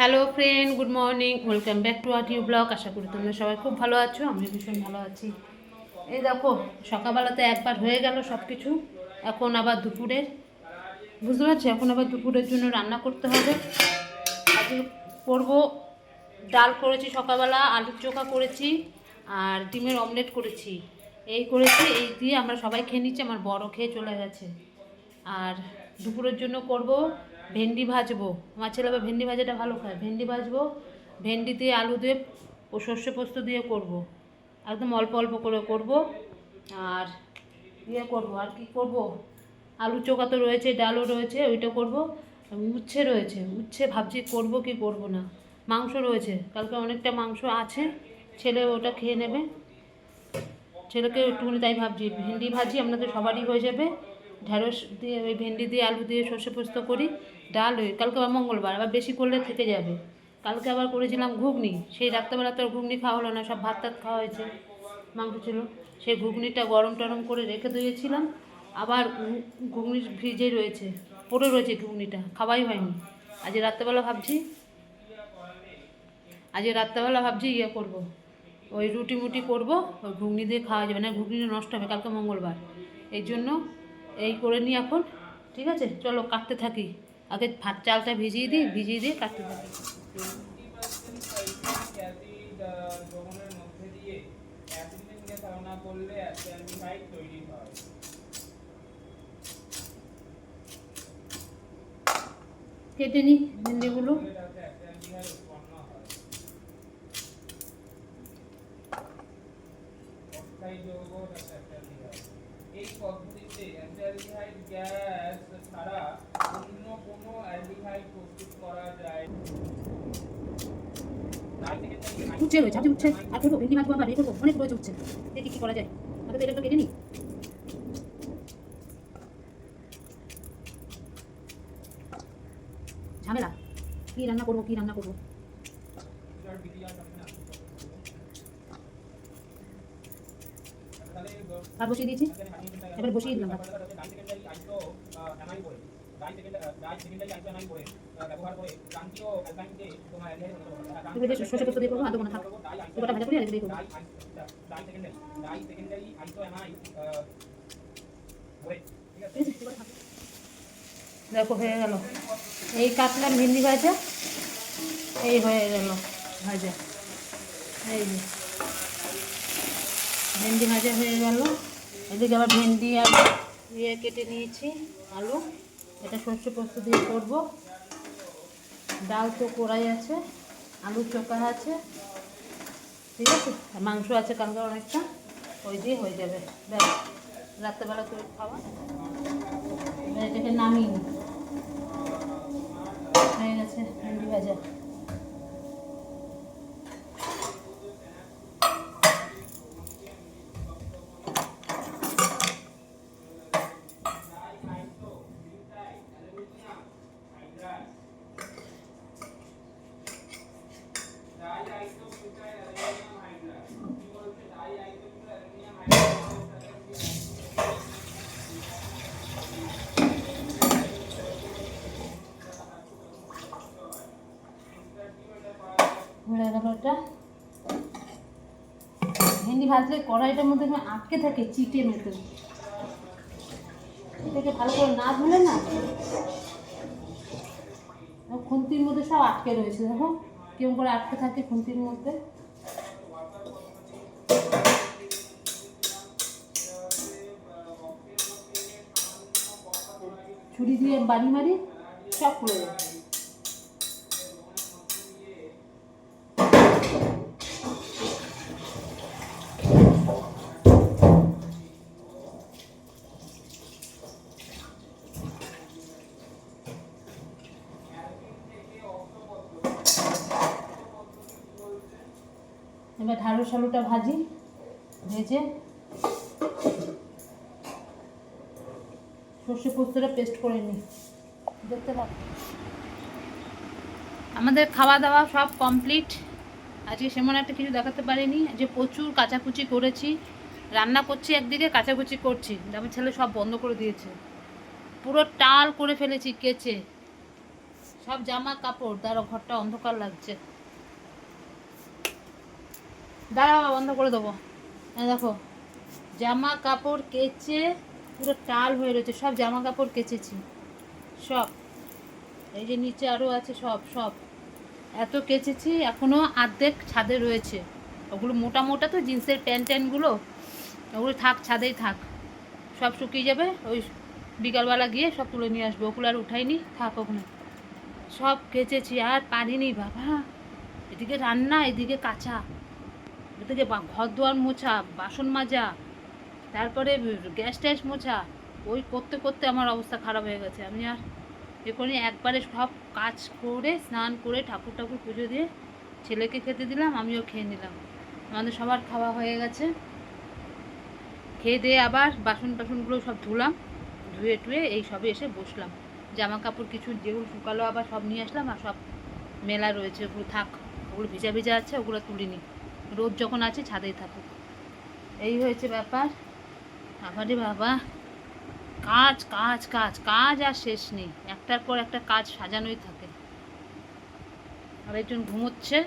Hello friend, good morning, welcome back to our new vlog. আশা করি তোমরা সবাই খুব ভালো আছো, আমি ভীষণ ভালো আছি। এই দেখো, সকালবেলাতে একবার হয়ে গেল সব কিছু, এখন আবার দুপুরের, বুঝতে পারছি, এখন আবার দুপুরের জন্য রান্না করতে হবে। আজকে করবো, ডাল করেছি সকালবেলা, আলুর চোখা করেছি, আর ডিমের অমলেট করেছি। এই করেছি, এই দিয়ে আমরা সবাই খেয়ে নিচ্ছি, আমার বড় খেয়ে চলে গেছে। আর দুপুরের জন্য করব ভেন্ডি ভাজবো, আমার ছেলে আবার ভেন্ডি ভাজাটা ভালো খায়। ভেন্ডি ভাজবো, ভেন্ডি দিয়ে আলু দিয়ে ও সর্ষে পোস্ত দিয়ে করব, একদম অল্প অল্প করে করব। আর ইয়ে করবো, আর কি করব, আলু চোখা তো রয়েছে, ডালও রয়েছে, ওইটা করব। উচ্ছে রয়েছে, উচ্ছে ভাবছি করব কি করব না। মাংস রয়েছে, কালকে অনেকটা মাংস আছে, ছেলে ওটা খেয়ে নেবে, ছেলেকে একটুখানি তাই ভাবছি। ভেন্ডি ভাজি আপনাদের সবারই হয়ে যাবে, ঢ্যাঁড়স দিয়ে ওই ভেন্ডি দিয়ে আলু দিয়ে সর্ষে পোস্ত করি, ডাল ওই কালকে আবার মঙ্গলবার, আবার বেশি করলে থেকে যাবে। কালকে আবার করেছিলাম ঘুগনি, সেই রাত্রেবেলা তো আর ঘুগনি খাওয়া হলো না, সব ভাত টাত খাওয়া হয়েছে, মাংস ছিল। সেই ঘুগনিটা গরম টরম করে রেখে দিয়েছিলাম, আবার ঘুগনি ফ্রিজে রয়েছে, পড়ে রয়েছে ঘুগনিটা, খাওয়াই হয়নি। আজ রাত্রেবেলা ভাবছি ইয়ে করবো, ওই রুটি মুটি করবো, ওই ঘুগনি দিয়ে খাওয়া যাবে না, ঘুগনি নষ্ট হবে, কালকে মঙ্গলবার। এই জন্য এই করে নিই এখন। ঠিক আছে, চলো কাটতে থাকি, আগে ভাত চালটা ভিজিয়ে দিয়ে কাটতে থাকি। কেটে নিই ভেন্ডিগুলো। এই পদ্ধতিতে অ্যালডিহাইড গ্যাস ছাড়া অন্য কোনো অ্যালডিহাইড প্রস্তুত করা যায়। উচ্ছে রয়েছে, আপনি উচ্ছে আর করবো, ভেন্ডি মাছ আবার করবো, অনেক রয়েছে উচ্ছে, দেখি কি করা যায়। আগে তো এটা তো কেটে নিই। ঝামেলা, কি রান্না করবো। ভাত বসিয়ে দিয়েছি, এবার বসিয়ে দিলাম ভাত। সর্ষে পোস্ত দিয়ে করবো, আদৌ না থাক, ওটা ভাজা করি আর দিয়ে করবো। দেখো হয়ে গেল, এই কাটলাম ভেন্ডি ভাজা, এই হয়ে গেল ভাজা, এই যে ভেন্ডি ভাজা হয়ে গেল। এদিকে আবার ভেন্ডি আর ইয়ে কেটে নিয়েছি, আলু, এটা সর্ষে পোস্ত দিয়ে করবো। ডাল তো কড়াই আছে, আলুর চোখা আছে, ঠিক আছে, মাংস আছে কালকে অনেকটা, ওই দিয়ে হয়ে যাবে। ব্যাস, রাত্রেবেলা করে খাওয়া। এটাকে নামিয়ে হয়ে গেছে ভেন্ডি ভাজা। ভেন্ডি ভাজলে কড়াইটার মধ্যে আটকে থাকে চিটে মতো, এটাকে ভালো করে না ধুলে না, খুন্তির মধ্যে সব আটকে রয়েছে, দেখো কেমন করে আটকে থাকে খুন্তির মধ্যে। ছুরি দিয়ে বাড়ি মারি সব পড়ে যাচ্ছে। এবার ঢ্যাঁড়স আলুটা ভেজে সর্ষে পোস্তটা পেস্ট করে নিই, দেখতে পাবো। আমাদের খাওয়া দাওয়া সব কমপ্লিট, আজকে সেমন একটা কিছু দেখাতে পারিনি, যে প্রচুর কাচাকুচি করেছি, রান্না করছি একদিকে, কাচাকুচি করছি, আমার ছেলে সব বন্ধ করে দিয়েছে, পুরো টাল করে ফেলেছি কেচে, সব জামা কাপড়, তারও ঘরটা অন্ধকার লাগছে। দাঁড়াও, বন্ধ করে দেবো। দেখো জামা কাপড় কেচে পুরো টাল হয়ে রয়েছে, সব জামা কাপড় কেচেছি সব। এই যে নিচে আরও আছে, সব সব এত কেচেছি, এখনও অর্ধেক ছাদে রয়েছে। ওগুলো মোটা মোটা তো জিন্সের প্যান্ট ট্যান্টগুলো, ওগুলো থাক, ছাদেই থাক, সব শুকিয়ে যাবে। ওই বিকালবেলা গিয়ে সব তুলে নিয়ে আসবে, ওগুলো আর উঠাইনি, থাক ওখানে। সব কেচেছি, আর পারিনি বাবা। এদিকে রান্না, এদিকে কাঁচা, এদিকে ঘর দুয়ার মোছা, বাসন মাজা, তারপরে গ্যাস ট্যাস মোছা, ওই করতে করতে আমার অবস্থা খারাপ হয়ে গেছে। আমি আর এখনই একবারে সব কাজ করে স্নান করে ঠাকুর ঠাকুর পুজো দিয়ে ছেলেকে খেতে দিলাম, আমিও খেয়ে নিলাম। আমাদের সবার খাওয়া হয়ে গেছে। খেয়ে দিয়ে আবার বাসন টাসনগুলো সব ধুলাম, ধুয়ে টুয়ে এই সবে এসে বসলাম। জামা কাপড় কিছু যেগুলো শুকালো আবার সব নিয়ে আসলাম, আর সব মেলা রয়েছে, ওগুলো থাক, ওগুলো ভিজা ভিজা আছে, ওগুলো তুলিনি, রোদ যখন আছে ছাদেই থাকুক। এই হয়েছে ব্যাপার। আবারে বাবা, কাজ কাজ কাজ কাজ আর শেষ নেই, একটার পর একটা কাজ সাজানোই থাকে। আর একজন ঘুমোচ্ছে,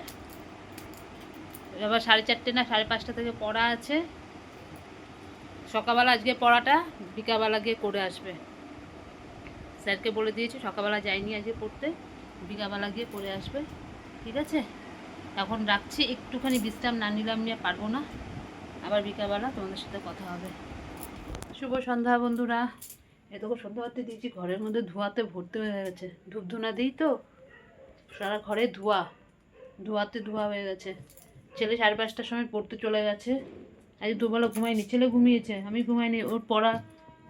আবার 4:30 না 5:30 থেকে পড়া আছে। সকালবেলা আজকে পড়াটা বিকালবেলা গিয়ে করে আসবে, স্যারকে বলে দিয়েছি। সকালবেলা যাইনি আজকে পড়তে, বিকালবেলা গিয়ে করে আসবে, ঠিক আছে? এখন রাখছি, একটুখানি বিশ্রাম না নিলাম নিয়ে পারবো না, আবার বিকালবেলা তোমাদের সাথে কথা হবে। শুভ সন্ধ্যা বন্ধুরা। এতক্ষণ সন্ধ্যাবাতি দিয়েছি, ঘরের মধ্যে ধোঁয়াতে ভর্তি হয়ে গেছে, ধূপ ধুনা দিই তো, সারা ঘরে ধোঁয়া, ধোঁয়াতে ধোঁয়া হয়ে গেছে। ছেলে 5:30টার সময় পড়তে চলে গেছে, আজ দুবেলা ঘুমাইনি, ছেলে ঘুমিয়েছে, আমি ঘুমাইনি। ওর পড়া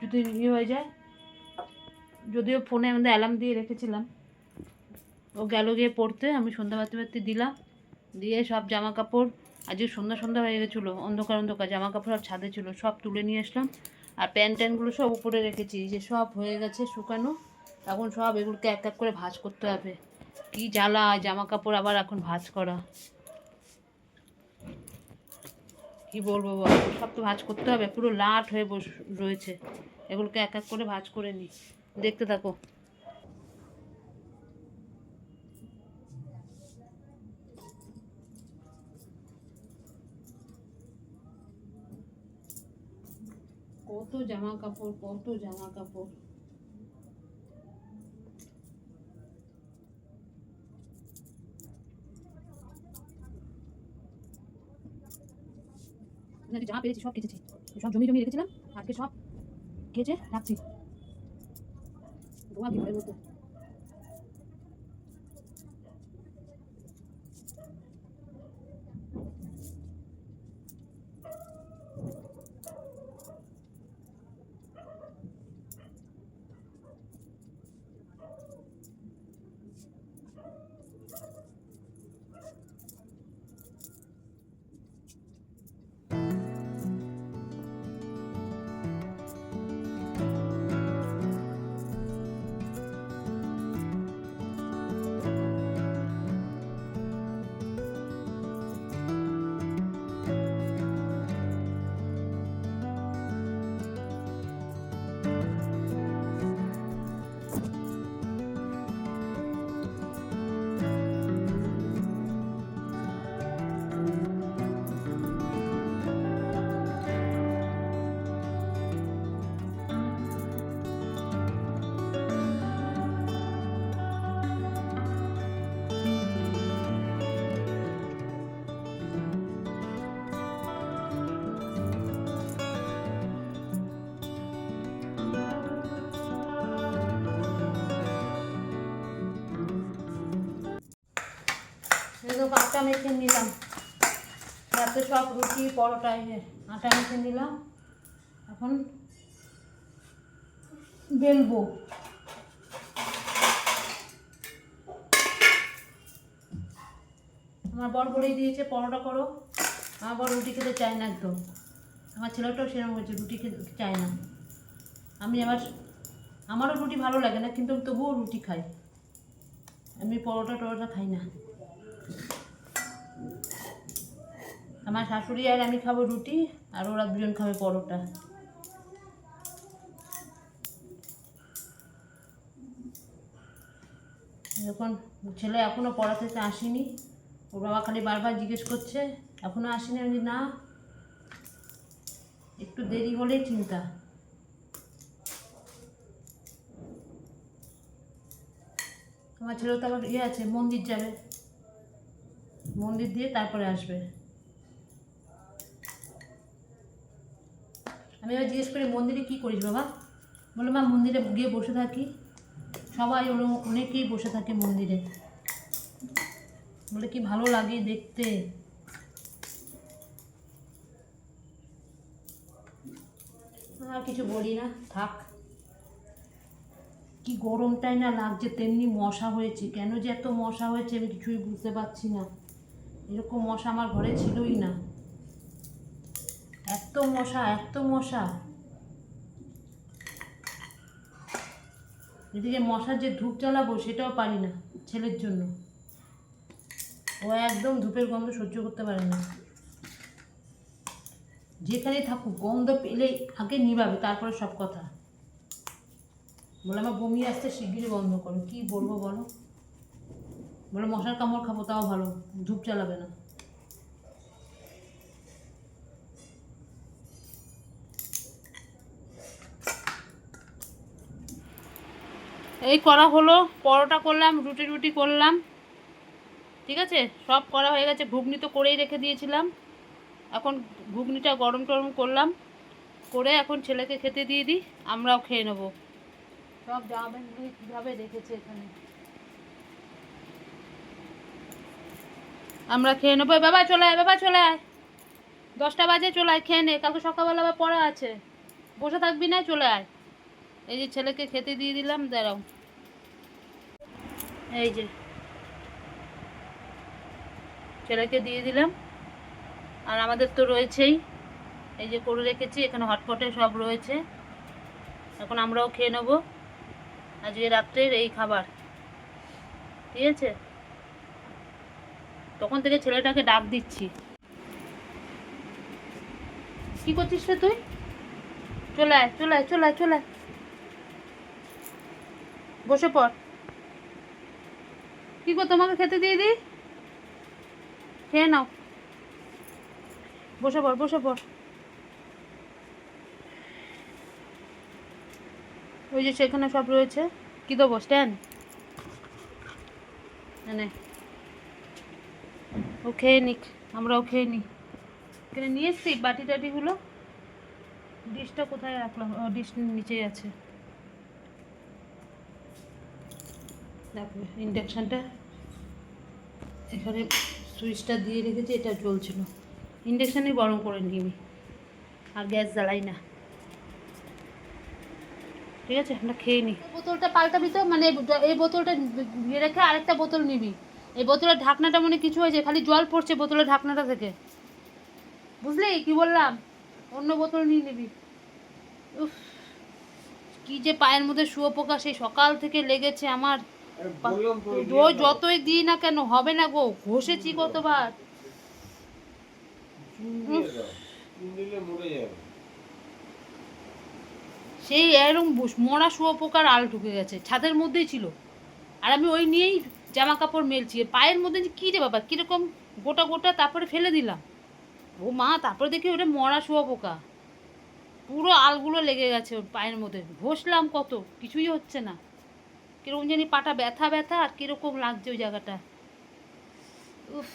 যদি ইয়ে হয়ে যায়, যদিও ফোনে আমাদের অ্যালার্ম দিয়ে রেখেছিলাম, ও গেল গিয়ে পড়তে, আমি সন্ধ্যা বাতি বাতি দিলাম, দিয়ে সব জামা কাপড়, আজকে সন্ধ্যা সন্ধ্যা হয়ে গেছিলো, অন্ধকার অন্ধকার, জামা কাপড় সব ছাদে ছিল, সব তুলে নিয়ে আসলাম। আর প্যান্ট ট্যান্টগুলো সব উপরে রেখেছি, যে সব হয়ে গেছে শুকানো। এখন সব এগুলোকে এক এক করে ভাঁজ করতে হবে। কি জ্বালা, জামা কাপড় আবার এখন ভাঁজ করা, কি বলবো বল, সব তো ভাঁজ করতে হবে, পুরো লাট হয়ে রয়েছে। এগুলোকে এক এক করে ভাঁজ করে নিই, দেখতে থাকো। কত জামা কাপড়, কত জামা কাপড়। যা পেয়েছি সব কেচেছি, সব জমি জমি রেখেছিলাম, আজকে সব কেচে রাখছি, ধোয়া ঘরের মধ্যে। আটা মেখে নিলাম, রাতে সব রুটি পরোটা, আটা মেখে নিলাম, এখন বেলবো। আমার বর বলেই দিয়েছে পরোটা করো, আমার বর রুটি খেতে চায় না একদম, আমার ছেলেটাও সেরকম হয়েছে, রুটি খেতে চায় না। আমি আবার, আমারও রুটি ভালো লাগে না, কিন্তু তবুও রুটি খাই, আমি পরোটা টরোটা খাই না। আমার শাশুড়ি আর আমি খাবো রুটি, আর ওরা দুজন খাবে পরোটা। এখন ছেলে এখনও পড়া থেকে আসেনি, ওর বাবা খালি বারবার জিজ্ঞেস করছে এখনও আসেনি। আমি না, একটু দেরি হলেই চিন্তা। আমার ছেলে তো আবার আছে, মন্দির যাবে, মন্দির দিয়ে তারপরে আসবে। আমি এবার জিজ্ঞেস করি মন্দিরে কী করিস বাবা? বলে মা মন্দিরে গিয়ে বসে থাকি, সবাই অনেকেই বসে থাকে মন্দিরে, বলে কি ভালো লাগে দেখতে। আর কিছু বলি না, থাক। কি গরমটাই না লাগছে, তেমনি মশা হয়েছে। কেন যে এত মশা হয়েছে আমি কিছুই বুঝতে পারছি না। এরকম মশা আমার ঘরে ছিলই না, এত মশা এত মশা। এদিকে মশার যে ধূপ জ্বালাবো সেটাও পারি না ছেলের জন্য, ও একদম ধূপের গন্ধ সহ্য করতে পারে না। যেখানেই থাকুক গন্ধ পেলেই আগে নিভাবে, তারপরে সব কথা। বলে আমার বমি আসতে শিগগিরই বন্ধ করো। কি বলবো বলো? বলে মশার কামড় খাবো তাও ভালো, ধূপ জ্বালাবে না। এই করা হলো, পরোটা করলাম, রুটি করলাম, ঠিক আছে, সব করা হয়ে গেছে। ঘুগনি তো করেই রেখে দিয়েছিলাম, এখন ঘুগনিটা গরম টরম করলাম, করে এখন ছেলেকে খেতে দিয়ে দিই, আমরাও খেয়ে নেবো। সব জামা প্যান্টগুলি কীভাবে রেখেছে এখানে, আমরা খেয়ে নেবো। বাবা চলে আয়, বাবা চলে আয়, 10টা বাজে, চলে আয় খেয়ে নে, কালকে সকালবেলা আবার পড়া আছে, বসে থাকবি না, চলে আয়। এই যে ছেলেকে খেতে দিয়ে দিলাম, দাঁড়াও, এই যে ছেলেকে দিয়ে দিলাম। আর আমাদের তো রয়েছেই, এই যে করে রেখেছি, এখানে হটপটে সব রয়েছে, এখন আমরাও খেয়ে নেবো। আজকে রাত্রের এই খাবার, ঠিক আছে। তখন থেকে ছেলেটাকে ডাক দিচ্ছি। কি করছিস রে তুই? চলে আয় চলে আয় চলে আয় চলে আয়, বসে পড়। কি কর, তোমাকে খেতে দিয়ে দিই, খেয়ে নাও, বসে পড় বসে পড়। ওই যে সেখানে সব রয়েছে, কি দেবো, স্ট্যান্ড মানে, ও খেয়ে নিক, আমরাও খেয়ে নিই। এখানে নিয়ে এসছি বাটি টাটিগুলো, ডিশটা কোথায় রাখলাম, ও ডিশ নিচেই আছে। দেখো ইন্ডাকশানটা এখানে সুইচটা দিয়ে রেখেছি, এটা জ্বলছিল, ইন্ডাকশানে গরম করে নিবি, আর গ্যাস জ্বালাই না, ঠিক আছে। আমরা খেয়ে নিই। বোতলটা পাল্টাবি তো, মানে এই বোতলটা রেখে আরেকটা বোতল নিবি। এই বোতলের ঢাকনাটা মনে কিছু হয়েছে, খালি জল পড়ছে বোতলের ঢাকনাটা থেকে, বুঝলি কি বললাম? অন্য বোতল নিয়ে নিবি। উফ, কি যে পায়ের মধ্যে শুয়োপোকা সেই সকাল থেকে লেগেছে আমার, যতই দিই না কেন হবে না গো, ঘষেছি কতবার। সেই এরকম মরা শুয়োপোকার আল ঢুকে গেছে, ছাদের মধ্যেই ছিল, আর আমি ওই নিয়েই জামা কাপড় মেলছি। পায়ের মধ্যে কী রে বাবা, কীরকম গোটা গোটা, তারপরে ফেলে দিলাম। ও মা, তারপরে দেখি ওটা মরা শুয়োপোকা, পুরো আলগুলো লেগে গেছে ওর পায়ের মধ্যে। ঘষলাম কত, কিছুই হচ্ছে না, কীরকম জানি পাটা ব্যথা ব্যথা, আর কীরকম লাগছে ওই জায়গাটা। উফ,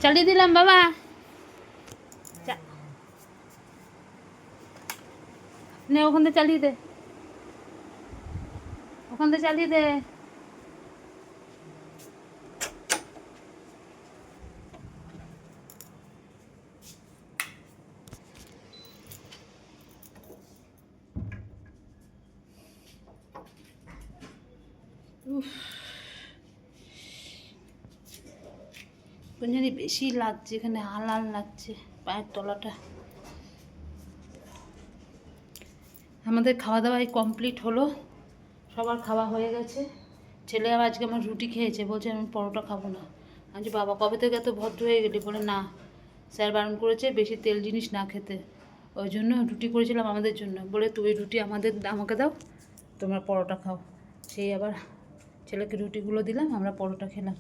চালিয়ে দিলাম বাবা, নে ওখান থেকে চালিয়ে দে, ওখান থেকে চালিয়ে দে। কোন জানি বেশি লাগছে, এখানে আল লাগছে পায়ের তলাটা। আমাদের খাওয়া দাওয়াই কমপ্লিট হলো, সবার খাওয়া হয়ে গেছে। ছেলে আজকে আমার রুটি খেয়েছে, বলছে আমি পরোটা খাবো না। আমি বাবা কবে থেকে এত ভদ্র হয়ে গেলি? বলে না, স্যার বারণ করেছে বেশি তেল জিনিস না খেতে, ওই জন্য রুটি করেছিলাম আমাদের জন্য, বলে তুই রুটি আমাকে দাও, তোমরা পরোটা খাও। সেই আবার ছেলেকে রুটিগুলো দিলাম, আমরা পরোটা খেলাম।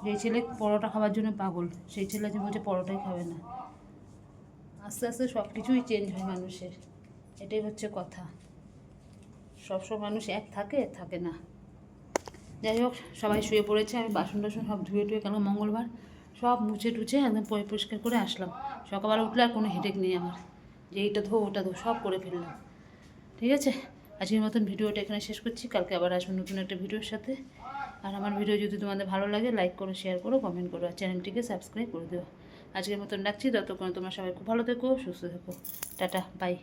যেই ছেলে পরোটা খাওয়ার জন্য পাগল, সেই ছেলে যে বলছে পরোটাই খাবে না। আস্তে আস্তে সব কিছুই চেঞ্জ হয় মানুষের, এটাই হচ্ছে কথা। সবসময় মানুষ এক থাকে না। যাই হোক, সবাই শুয়ে পড়েছে, আমি বাসন টাসন সব ধুয়ে কালকে মঙ্গলবার সব মুছে টুছে একদম পরিষ্কার করে আসলাম। সকালবেলা উঠলে আর কোনো হেডেক নেই আমার, যে এইটা ধো ওটা ধো সব করে ফেললাম। ঠিক আছে, আজকের মতন ভিডিওটা এখানে শেষ করছি, কালকে আবার আসবো নতুন একটা ভিডিওর সাথে। আর আমার ভিডিও যদি তোমাদের ভালো লাগে লাইক করো, শেয়ার করো, কমেন্ট করো, আর চ্যানেলটিকে সাবস্ক্রাইব করে দেবো। আজকের মতন রাখছি, ততক্ষণ তোমরা সবাই খুব ভালো থেকো, সুস্থ থেকো। Tata, by.